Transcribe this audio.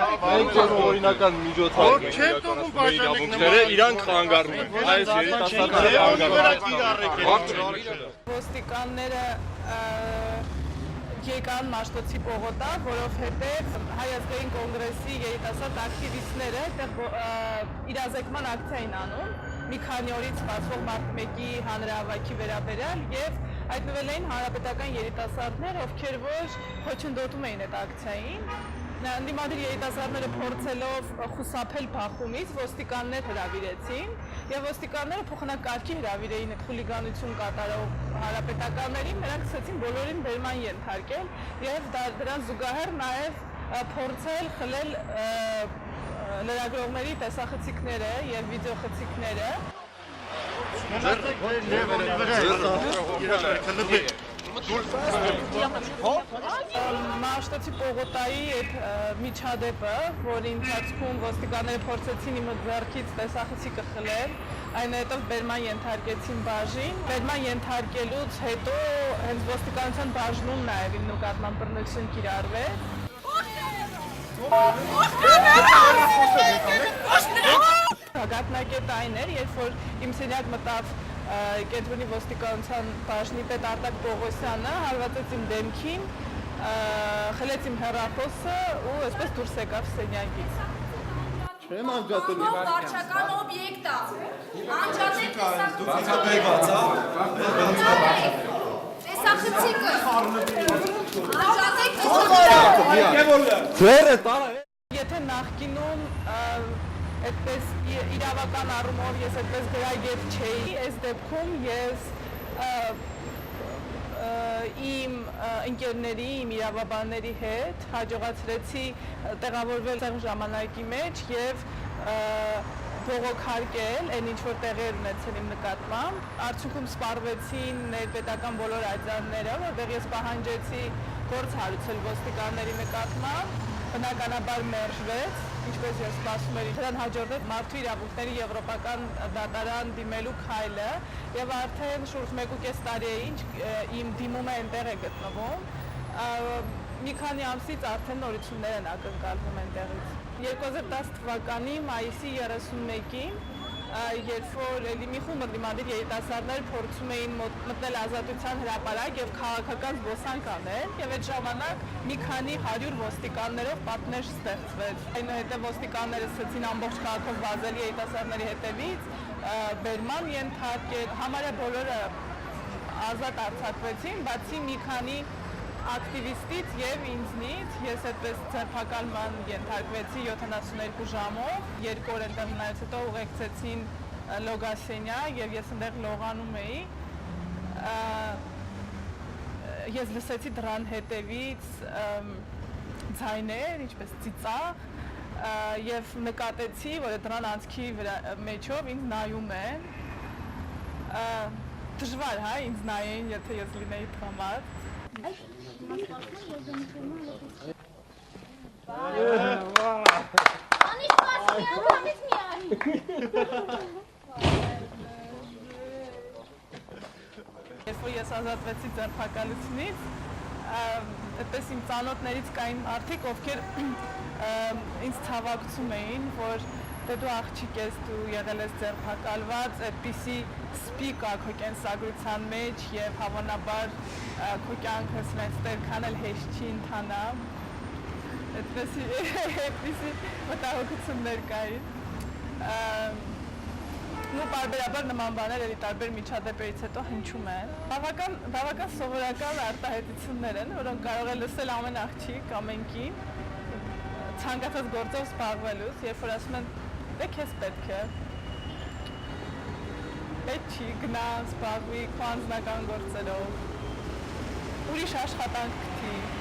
Մենք օրինական միջոցառում ենք իրականացնում իրանք խանգարում են, այս երիտասարդները խանգարում են։ Ոստիկանները եկան Մաշտոցի պողոտա, որովհետև Հայ ազգային կոնգրեսի երիտասարդ ակտիվիստները իրազեկման ակցիա էին անում մի քանի օրից սպասվող մարտի 1-ի հանրահավաքի վերաբերյալ եւ հայտնվել էին հանրապետական երիտասարդներ, ովքեր որ խոչընդոտում էին այդ ակցիային։ Ընդդիմադիր երիտասարդները փորձելով խուսափել բախումից ոստիկաններ հրավիրեցին եւ ոստիկանները փոխանակարգի հրավիրեին այդ խուլիգանություն կատարող հանրապետականներին, նրանք սկսեցին բոլորին բերման ենթարկել եւ դրան զուգահեռ նաեւ փորձել խլել լրագրողների տեսախցիկները եւ վիդեոխցիկները։ Մաշտոցի պողոտայի այդ միջադեպը, որի ընթացքում ոստիկանները փորձեցին իմ ձեռքից տեսախցիկը խլել, այնուհետև բերման ենթարկեցին բաժին։ Բերման ենթարկելուց հետո հենց ոստիկանության բաժնում նաև իմ նկատմամբ բռնություն կիրառվեց։ Գաղտնակետը այն էր, երբ որ իմ սենյակ մտավ Կենտրոնի ոստիկանության բաժնի պետ Արտակ Պողոսյանը, հարվածեց իմ դեմքին, խլեց իմ հեռախոսը ու այսպես դուրս եկավ սենյակից։ Չեմ անջատել։ Վարչական օբյեկտ է։ Անջատել տեսախցիկը։ Եթե նախկինում այդպես իրավական առումով ես այդպես գրագետ չէի, այս դեպքում ես իմ ընկերների, իմ իրավաբանների հետ հաջողացրեցի տեղավորվել այն ժամանակի մեջ եւ բողոքարկել այն ինչ որ տեղի էր ունեցել իմ նկատմամբ։ Արդյունքում սպառվեցին ներպետական բոլոր աջանները, որտեղ ես պահանջեցի գործ հարուցել ոստիկանների նկատմամբ, բնականաբար մերժվեց, ինչպես ես սպասում էի։ Դրան հաջորդեց մարդու իրավունքների եվրոպական դատարան դիմելու քայլը եւ արդեն շուրջ 1.5 տարի է ինչ իմ դիմումը այնտեղ է գտնվում։ Մի քանի ամսից արդեն նորություններ են ակնկալվում այնտեղից։ 2010 թվականի մայիսի 31-ին, երբ որ մի խումբ ընդդիմադիր երիտասարդներ փորձում էին մտնել Ազատության հրապարակ եւ քաղաքական զբոսանք անել, եւ այդ ժամանակ մի քանի 100 ոստիկաններով պատնեշ ստեղծվեց։ Այնուհետեւ ոստիկանները սկսեցին ամբողջ քաղաքով վազել երիտասարդների հետևից, բերման ենթարկել, համարյա բոլորը ազատ արձակվեցին, բացի մի քանի ակտիվիստից եւ ինձնից, ես այդպես ձերբակալման ենթարկվեցի 72 ժամով, 2 օր այնտեղ նայած հետո ուղեկցեցին լոգասենյա եւ ես այնտեղ լողանում էի։ Ես լսեցի դրան հետևից ձայներ, ինչպես ծիծաղ, եւ նկատեցի, որ դրան անցքի մեջով ինձ նայում են։ Դժվար, հա, ինձ նայեն, եթե ես լինեի թմած։ Երբ որ ես ազատվեցի ձերբակալությունից, այդպես իմ ծանոթներից կային մարդիկ, ովքեր ինձ ցավակցում էին, որ դե դու աղջիկ ես, դու եղել ես ձերբակալված, այդպիսի սպի կա քո կենսագրության մեջ եւ հավանաբար քո կյանքը սրանց այդքան էլ հեշտ չի ընթանա։ Այդպիսի մտահոգություններ կային։ Ու բարբերաբար նման բաներ էլի տարբեր միջադեպերից հետո հնչում են։ Բավական սովորական արտահայտություններ են, որոնք կարող է լսել ամեն աղջիկ, ամեն կին, ցանկացած գործով զբաղվելուց, երբ որ ասում են դե քեզ պետք է։ Պետք չի գնա զբաղվի քո անձնական գործերով։ Ուրիշ աշխատանք գտի։